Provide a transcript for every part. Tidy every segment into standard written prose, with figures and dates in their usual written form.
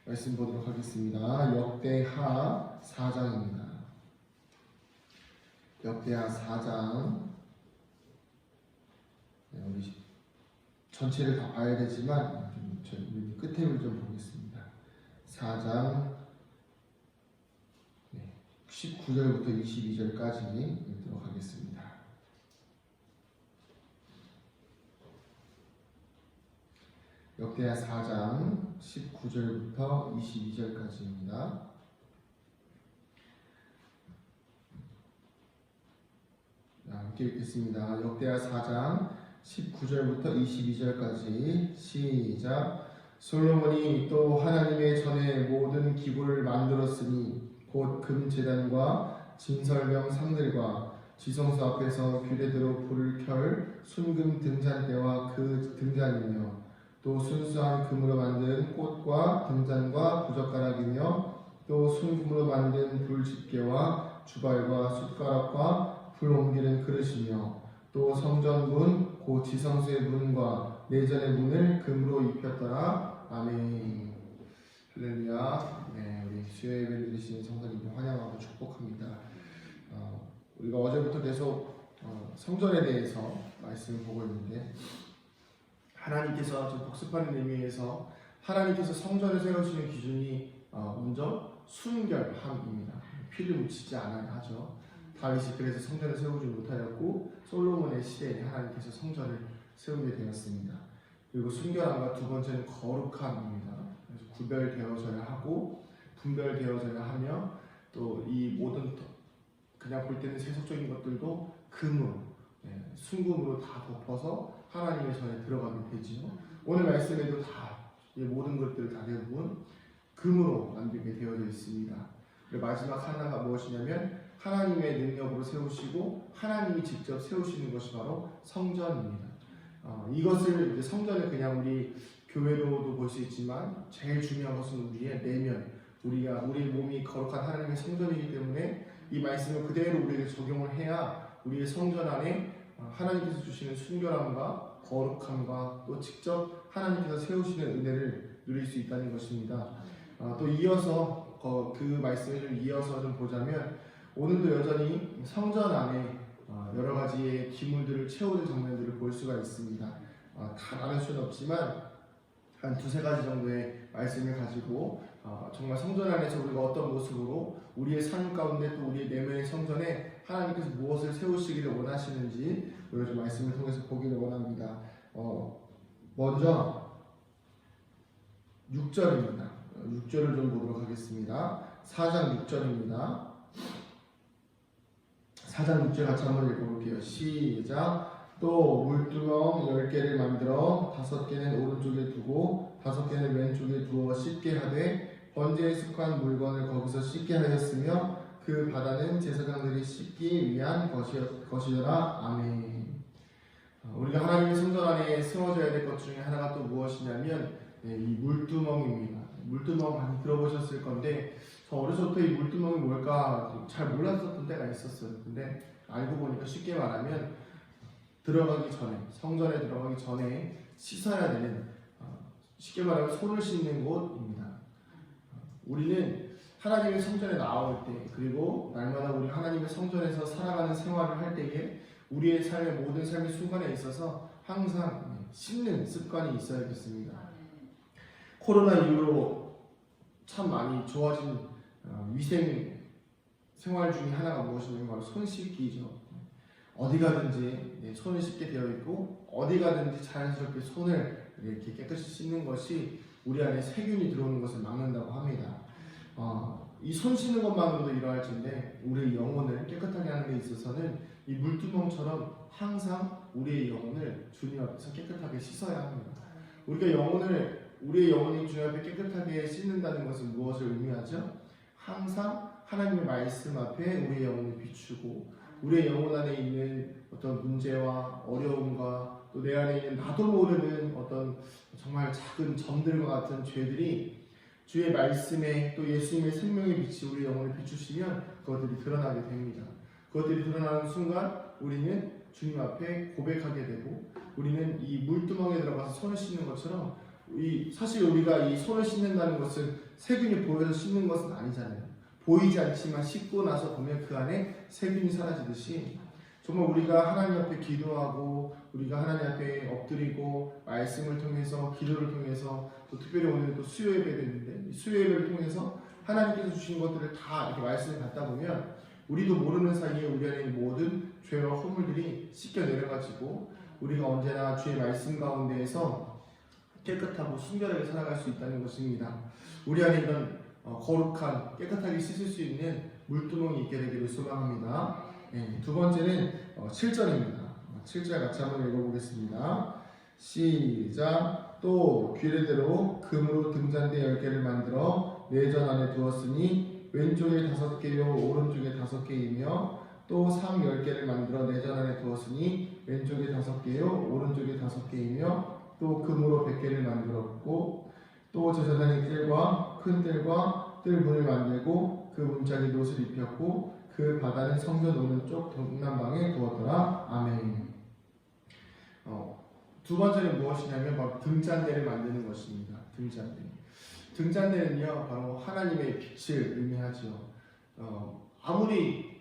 말씀 보도록 하겠습니다. 역대하 4장입니다. 역대하 4장. 우리 전체를 다 봐야 되지만 우리 끝에를 좀 보겠습니다. 4장 19절부터 22절까지 읽도록 하겠습니다. 역대하 4장 19절부터 22절까지입니다. 함께 읽겠습니다. 역대하 4장 19절부터 22절까지 시작. 솔로몬이 또 하나님의 전에 모든 기구를 만들었으니 곧 금제단과 진설병 상들과 지성소 앞에서 규례대로 불을 켤 순금 등잔대와 그 등잔이며 또 순수한 금으로 만든 꽃과 등잔과 부젓가락이며 또 순금으로 만든 불집게와 주발과 숟가락과 불 옮기는 그릇이며 또 성전문 곧 지성소의 문과 내전의 문을 금으로 입혔더라. 아멘. 할렐루야. 우리 수요 예배를 드리시는 성도님들 환영하고 축복합니다. 우리가 어제부터 계속 성전에 대해서 말씀을 보고 있는데, 하나님께서 좀 복습하는 의미에서 하나님께서 성전을 세우시는 기준이 먼저 순결함입니다. 피를 묻히지 않아야 하죠. 다윗이 그래서 성전을 세우지 못하였고 솔로몬의 시대에 하나님께서 성전을 세우게 되었습니다. 그리고 순결함과 두 번째는 거룩함입니다. 그래서 구별되어져야 하고 분별되어져야 하며 또 이 모든 그냥 볼 때는 세속적인 것들도 금으로 순금으로 다 덮어서 하나님의 전에 들어가게 되지요. 오늘 말씀에도 다 모든 것들을 다 대부분 금으로 만들게 되어져 있습니다. 그리고 마지막 하나가 무엇이냐면 하나님의 능력으로 세우시고 하나님이 직접 세우시는 것이 바로 성전입니다. 이것을 이제 성전을 그냥 우리 교회로도 볼 수 있지만 제일 중요한 것은 우리의 내면, 우리의 몸이 거룩한 하나님의 성전이기 때문에 이 말씀을 그대로 우리에게 적용을 해야 우리의 성전 안에 하나님께서 주시는 순결함과 거룩함과 또 직접 하나님께서 세우시는 은혜를 누릴 수 있다는 것입니다. 또 이어서 그 말씀을 좀 이어서 좀 보자면 오늘도 여전히 성전 안에 여러 가지의 기물들을 채우는 장면들을 볼 수가 있습니다. 다 나눌 수는 없지만 한 두세 가지 정도의 말씀을 가지고 정말 성전 안에서 우리가 어떤 모습으로 우리의 삶 가운데 또 우리의 내면의 성전에 하나님께서 무엇을 세우시기를 원하시는지 우리가 좀 말씀을 통해서 보기를 원합니다. 먼저 6절입니다. 6절을 좀 보도록 하겠습니다. 4장 6절입니다. 4장 6절 같이 한번 읽어볼게요. 시작. 또 물두멍 10개를 만들어 5개는 오른쪽에 두고 5개는 왼쪽에 두어 씻게 하되 번제에 속한 물건을 거기서 씻게 하였으며 그 바다는 제사장들이 씻기 위한 것이더라. 아멘. 우리가 하나님의 성전 안에 세워져야 될 것 중에 하나가 또 무엇이냐면 이 물두멍입니다. 물두멍 많이 들어보셨을 건데 저 어려서부터 이 물두멍이 뭘까 잘 몰랐었던 때가 있었어요. 근데 알고 보니까 쉽게 말하면 들어가기 전에, 성전에 들어가기 전에 씻어야 되는, 쉽게 말하면 손을 씻는 곳입니다. 우리는 하나님의 성전에 나올 때, 그리고 날마다 우리 하나님의 성전에서 살아가는 생활을 할 때에 우리의 삶의 모든 삶의 순간에 있어서 항상 씻는 습관이 있어야겠습니다. 코로나 이후로 참 많이 좋아진 위생 생활 중에 하나가 무엇이냐면 바로 손 씻기죠. 어디 가든지 손을 씻게 되어 있고 어디 가든지 자연스럽게 손을 이렇게 깨끗이 씻는 것이 우리 안에 세균이 들어오는 것을 막는다고 합니다. 이 손 씻는 것만으로도 이러할 텐데 우리의 영혼을 깨끗하게 하는 데 있어서는 이 물두멍처럼 항상 우리의 영혼을 주님 앞에서 깨끗하게 씻어야 합니다. 우리의 영혼이 주님 앞에 깨끗하게 씻는다는 것은 무엇을 의미하죠? 항상 하나님의 말씀 앞에 우리의 영혼을 비추고 우리의 영혼 안에 있는 어떤 문제와 어려움과 또 내 안에 있는 나도 모르는 어떤 정말 작은 점들과 같은 죄들이 주의 말씀에 또 예수님의 생명의 빛이 우리 영혼을 비추시면 그것들이 드러나게 됩니다. 그것들이 드러나는 순간 우리는 주님 앞에 고백하게 되고 우리는 이 물두멍에 들어가서 손을 씻는 것처럼 사실 우리가 이 손을 씻는다는 것은 세균이 보여서 씻는 것은 아니잖아요. 보이지 않지만 씻고 나서 보면 그 안에 세균이 사라지듯이 정말 우리가 하나님 앞에 기도하고 우리가 하나님 앞에 엎드리고 말씀을 통해서 기도를 통해서 또 특별히 오늘 또 수요 예배가 있는데 이 수요 예배를 통해서 하나님께서 주신 것들을 다 이렇게 말씀을 받다 보면 우리도 모르는 사이에 우리 안에 있는 모든 죄와 허물들이 씻겨 내려가지고 우리가 언제나 주의 말씀 가운데에서 깨끗하고 순결하게 살아갈 수 있다는 것입니다. 우리 안에 이런 거룩한 깨끗하게 씻을 수 있는 물두멍이 있게 되기를 소망합니다. 네, 두 번째는 7절입니다. 7절 같이 한번 읽어보겠습니다. 시작. 또 규례대로 금으로 등잔대 10개를 만들어 내전 안에 두었으니 왼쪽에 5개요 오른쪽에 5개이며 또 상 10개를 만들어 내전 안에 두었으니 왼쪽에 5개요 오른쪽에 5개이며 또 금으로 100개를 만들었고 또 제사장의 뜰과 큰 뜰과 뜰문을 만들고 그 문짝에 놋을 입혔고 그 바다는 성전 오른쪽 동남방에 두었더라. 아멘. 두 번째는 무엇이냐면 바로 등잔대를 만드는 것입니다. 등잔대는요 바로 하나님의 빛을 의미하죠. 아무리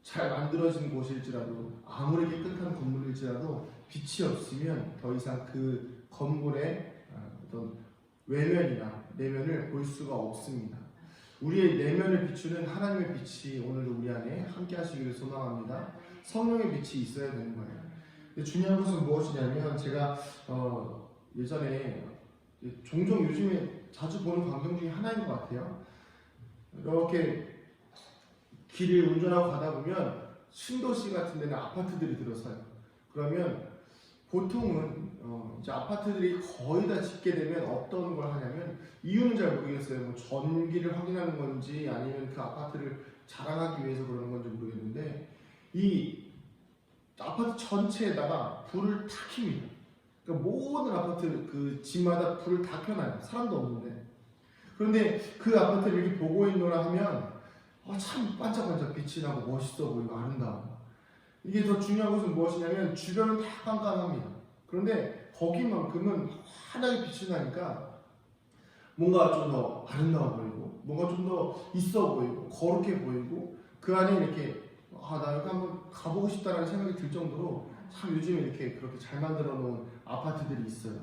잘 만들어진 곳일지라도 아무리 깨끗한 건물일지라도 빛이 없으면 더 이상 그 건물의 어떤 외면이나 내면을 볼 수가 없습니다. 우리의 내면을 비추는 하나님의 빛이 오늘도 우리 안에 함께 하시기를 소망합니다. 성령의 빛이 있어야 되는 거예요. 근데 중요한 것은 무엇이냐면 제가 예전에 종종 요즘에 자주 보는 광경 중에 하나인 것 같아요. 이렇게 길을 운전하고 가다 보면 신도시 같은 데는 아파트들이 들어서요. 그러면 보통은 이제 아파트들이 거의 다 짓게 되면 어떤 걸 하냐면 이유는 잘 모르겠어요. 뭐 전기를 확인하는 건지 아니면 그 아파트를 자랑하기 위해서 그러는 건지 모르겠는데 이 아파트 전체에다가 불을 다 킵니다. 그러니까 모든 아파트 그 집마다 불을 다 켜놔요. 사람도 없는데. 그런데 그 아파트를 이렇게 보고 있노라 하면 참 반짝반짝 빛이 나고 멋있어 보이고 아름다워. 이게 더 중요한 것은 무엇이냐면 주변은 다 깜깜합니다. 그런데 거기만큼은 환하게 빛이 나니까 뭔가 좀 더 아름다워 보이고 뭔가 좀 더 있어 보이고 거룩해 보이고 그 안에 이렇게 나 여기 한번 가보고 싶다라는 생각이 들 정도로 참 요즘에 이렇게 그렇게 잘 만들어 놓은 아파트들이 있어요.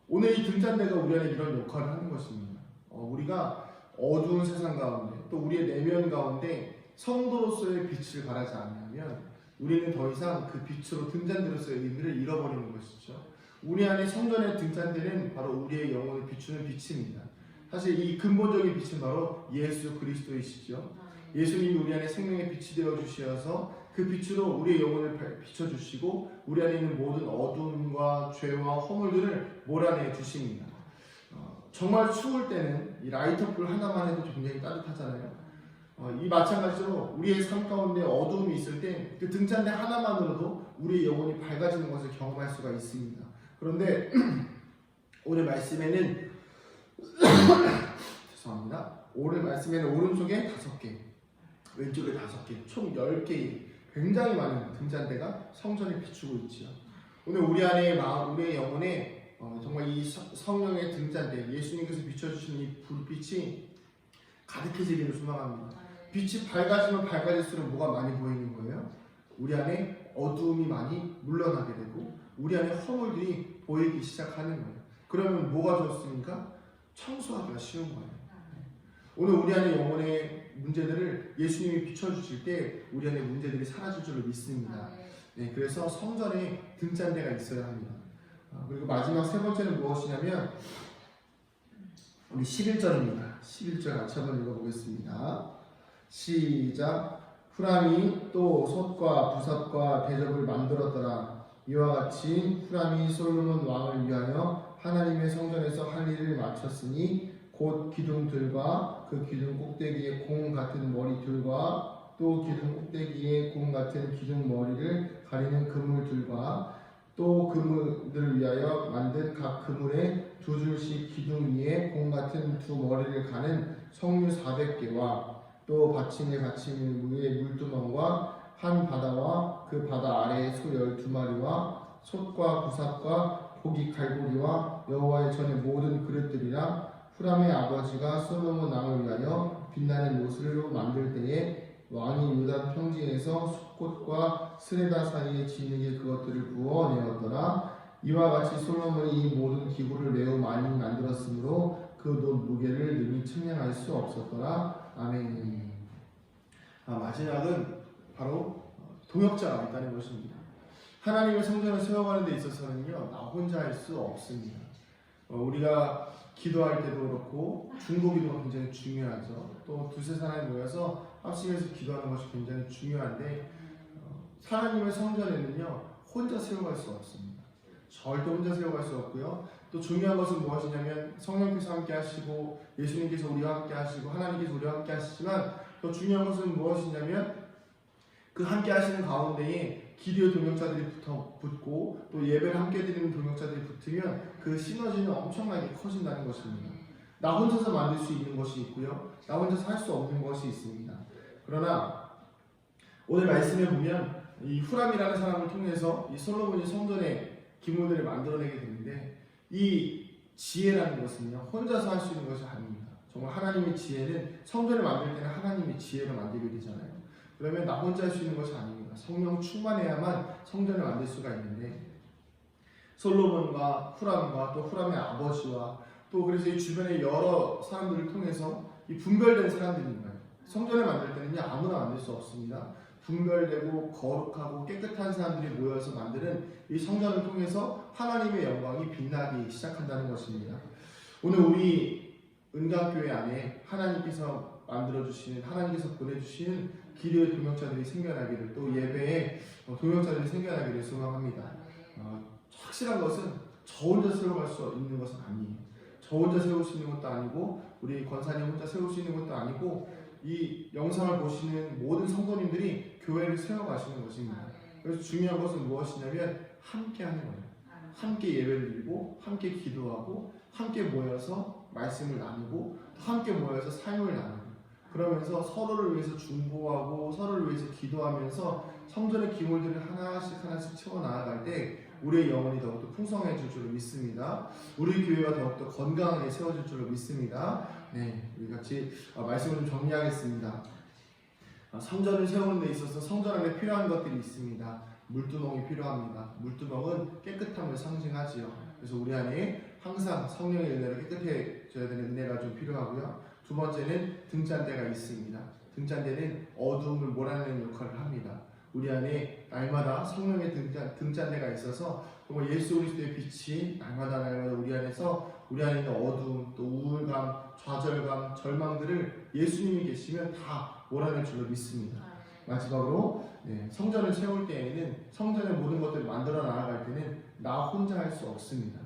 오늘 이 등잔대가 우리 안에 이런 역할을 하는 것입니다. 우리가 어두운 세상 가운데 또 우리의 내면 가운데 성도로서의 빛을 발하지 않으면 우리는 더 이상 그 빛으로 등잔대로서의 의미를 잃어버리는 것이죠. 우리 안에 성전의 등잔대는 바로 우리의 영혼을 비추는 빛입니다. 사실 이 근본적인 빛은 바로 예수 그리스도이시죠. 예수님이 우리 안에 생명의 빛이 되어 주셔서 그 빛으로 우리의 영혼을 비춰주시고 우리 안에 있는 모든 어둠과 죄와 허물들을 몰아내 주십니다. 정말 추울 때는 이 라이터불 하나만 해도 굉장히 따뜻하잖아요. 이 마찬가지로 우리의 삶 가운데 어두움이 있을 때 그 등잔대 하나만으로도 우리의 영혼이 밝아지는 것을 경험할 수가 있습니다. 그런데 오늘 말씀에는 죄송합니다. 오늘 말씀에는 오른쪽에 5개, 왼쪽에 5개, 총 10개의 굉장히 많은 등잔대가 성전에 비추고 있지요. 오늘 우리 안에 우리의 영혼에 정말 이 성령의 등잔대, 예수님께서 비춰주신 이 불빛이 가득해지기를 소망합니다. 빛이 밝아지면 밝아질수록 뭐가 많이 보이는 거예요? 우리 안에 어두움이 많이 물러나게 되고 우리 안에 허물들이 보이기 시작하는 거예요. 그러면 뭐가 좋습니까? 청소하기가 쉬운 거예요. 오늘 우리 안에 영혼의 문제들을 예수님이 비춰주실 때 우리 안에 문제들이 사라질 줄을 믿습니다. 네, 그래서 성전에 등잔대가 있어야 합니다. 그리고 마지막 세 번째는 무엇이냐면 우리 11절입니다. 11절 같이 한번 읽어보겠습니다. 시작. 후람이 또 솥과 부삽과 대접을 만들었더라. 이와 같이 후람이 솔로몬 왕을 위하여 하나님의 성전에서 할 일을 마쳤으니 곧 기둥들과 그 기둥 꼭대기에 공 같은 머리들과 또 기둥 꼭대기에 공 같은 기둥 머리를 가리는 그물들과 또 그물들을 위하여 만든 각 그물에 2줄씩 기둥 위에 공 같은 2머리를 가는 석류 400개와 또 받침에 받침 위에 물두멍과 한 바다와 그 바다 아래에 소 12마리와 솥과 부삽과 고기 갈고리와 여호와의 전의 모든 그릇들이라 후람의 아버지가 솔로몬 왕을 위하여 빛나는 옷을 만들 때에 왕이 유다 평지에서 숫꽃과 스레다 사이에 진흙에 그것들을 부어 내었더라. 이와 같이 솔로몬이 이 모든 기구를 매우 많이 만들었으므로 그 무게를 능히 측량할 수 없었더라. 아멘. 마지막은 바로 동역자가 있다는 것입니다. 하나님의 성전을 세워가는 데 있어서는요, 나 혼자 할 수 없습니다. 우리가 기도할 때도 그렇고 중보기도가 굉장히 중요하죠. 또 두세 사람이 모여서 합심해서 기도하는 것이 굉장히 중요한데 하나님의 성전에는요 혼자 세워갈 수 없습니다. 절대 혼자 세워갈 수 없고요. 또 중요한 것은 무엇이냐면 성령께서 함께 하시고 예수님께서 우리와 함께 하시고 하나님께서 우리와 함께 하시지만 더 중요한 것은 무엇이냐면 그 함께 하시는 가운데에 기도의 동역자들이 붙고 또 예배를 함께 드리는 동역자들이 붙으면 그 시너지는 엄청나게 커진다는 것입니다. 나 혼자서 만들 수 있는 것이 있고요. 나 혼자서 할 수 없는 것이 있습니다. 그러나 오늘 말씀에 보면 이 후람이라는 사람을 통해서 이 솔로몬이 성전의 기물들을 만들어내게 되는데 이 지혜라는 것은요 혼자서 할 수 있는 것이 아닙니다. 정말 하나님의 지혜는 성전을 만들 때는 하나님의 지혜로 만들게 되잖아요. 그러면 나 혼자 할 수 있는 것이 아닙니다. 성령 충만해야만 성전을 만들 수가 있는데 솔로몬과 후람과 또 후람의 아버지와 또 그래서 이 주변의 여러 사람들을 통해서 이 분별된 사람들인 거예요. 성전을 만들 때는요 아무나 만들 수 없습니다. 분별되고 거룩하고 깨끗한 사람들이 모여서 만드는 이 성전을 통해서 하나님의 영광이 빛나기 시작한다는 것입니다. 오늘 우리 은강교회 안에 하나님께서 만들어주시는 하나님께서 보내주시는 기도의 동역자들이 생겨나기를 또 예배에 동역자들이 생겨나기를 소망합니다. 확실한 것은 저 혼자 세워갈 수 있는 것은 아니에요. 저 혼자 세울 수 있는 것도 아니고 우리 권사님 혼자 세울 수 있는 것도 아니고 이 영상을 보시는 모든 성도님들이 교회를 세워가시는 것입니다. 그래서 중요한 것은 무엇이냐면 함께 하는 거예요. 함께 예배를 드리고 함께 기도하고 함께 모여서 말씀을 나누고 함께 모여서 삶을 나누고 그러면서 서로를 위해서 중보하고 서로를 위해서 기도하면서 성전의 기물들을 하나씩 채워 나아갈 때 우리의 영혼이 더욱더 풍성해질 줄로 믿습니다. 우리 교회가 더욱더 건강하게 세워질 줄로 믿습니다. 네, 우리 같이 말씀을 좀 정리하겠습니다. 성전을 세우는 데 있어서 성전 안에 필요한 것들이 있습니다. 물두멍이 필요합니다. 물두멍은 깨끗함을 상징하지요. 그래서 우리 안에 항상 성령의 은혜로 깨끗해져야 되는 은혜가 좀 필요하고요. 두 번째는 등잔대가 있습니다. 등잔대는 어두움을 몰아내는 역할을 합니다. 우리 안에 날마다 성령의 등잔대가 있어서 정말 예수 그리스도의 빛이 날마다 우리 안에서 우리 안에 있는 어두움, 또 우울감, 좌절감, 절망들을 예수님이 계시면 다 몰아낼 줄로 믿습니다. 마지막으로 성전을 세울 때에는 성전의 모든 것들을 만들어 나아갈 때는 나 혼자 할 수 없습니다.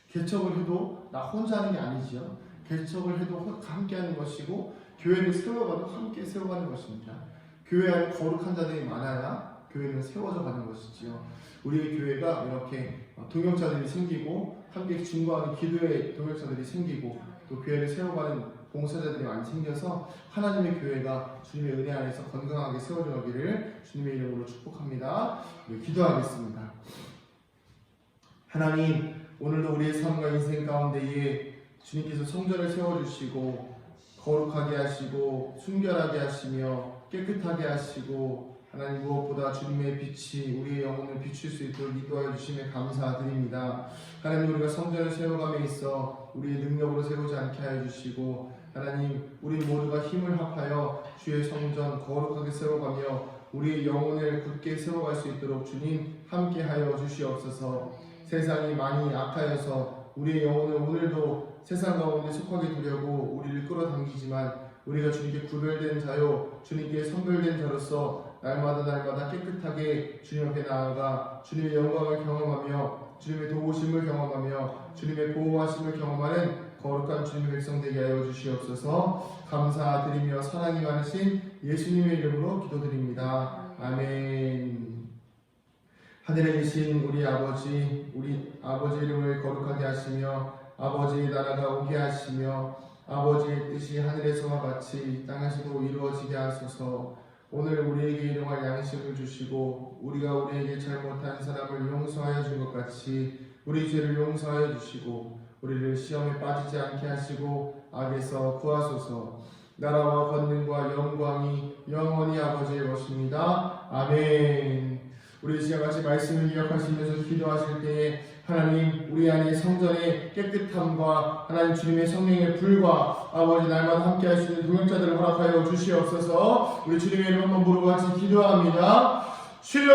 개척을 해도 나 혼자 하는 게 아니지요. 개척을 해도 함께 하는 것이고 교회를 세워가도 함께 세워가는 것입니다. 교회 안에 거룩한 자들이 많아야 교회는 세워져 가는 것이지요. 우리의 교회가 이렇게 동역자들이 생기고 함께 중보하는 기도의 동역자들이 생기고 또 교회를 세워가는 봉사자들이 많이 생겨서 하나님의 교회가 주님의 은혜 안에서 건강하게 세워져 가기를 주님의 이름으로 축복합니다. 기도하겠습니다. 하나님, 오늘도 우리의 삶과 인생 가운데에 주님께서 성전을 세워주시고 거룩하게 하시고 순결하게 하시며 깨끗하게 하시고 하나님 무엇보다 주님의 빛이 우리의 영혼을 비출 수 있도록 인도하여 주심에 감사드립니다. 하나님, 우리가 성전을 세워감에 있어 우리의 능력으로 세우지 않게 하여 주시고 하나님, 우리 모두가 힘을 합하여 주의 성전 거룩하게 세워가며 우리의 영혼을 굳게 세워갈 수 있도록 주님 함께 하여 주시옵소서. 세상이 많이 악하여서 우리의 영혼을 오늘도 세상 가운데 속하게 두려고 우리를 끌어당기지만 우리가 주님께 구별된 자요 주님께 선별된 자로서 날마다 깨끗하게 주님 앞에 나아가 주님의 영광을 경험하며 주님의 도우심을 경험하며 주님의 보호하심을 경험하는 거룩한 주님의 백성 되게 하여 주시옵소서. 감사드리며 사랑이 많으신 예수님의 이름으로 기도드립니다. 아멘. 하늘에 계신 우리 아버지 이름을 거룩하게 하시며 아버지의 나라가 오게 하시며 아버지의 뜻이 하늘에서와 같이 땅에서도 이루어지게 하소서. 오늘 우리에게 일용할 양식을 주시고 우리가 우리에게 잘못한 사람을 용서하여 준 것 같이 우리 죄를 용서하여 주시고 우리를 시험에 빠지지 않게 하시고 악에서 구하소서. 나라와 권능과 영광이 영원히 아버지의 것입니다. 아멘. 우리 시간같이 말씀을 기억하시면서 기도하실 때에 하나님 우리 안에 성전의 깨끗함과 하나님 주님의 성령의 불과 아버지 날마다 함께 할 수 있는 동역자들을 허락하여 주시옵소서. 우리 주님의 이름 한번 부르고 같이 기도합니다. 주여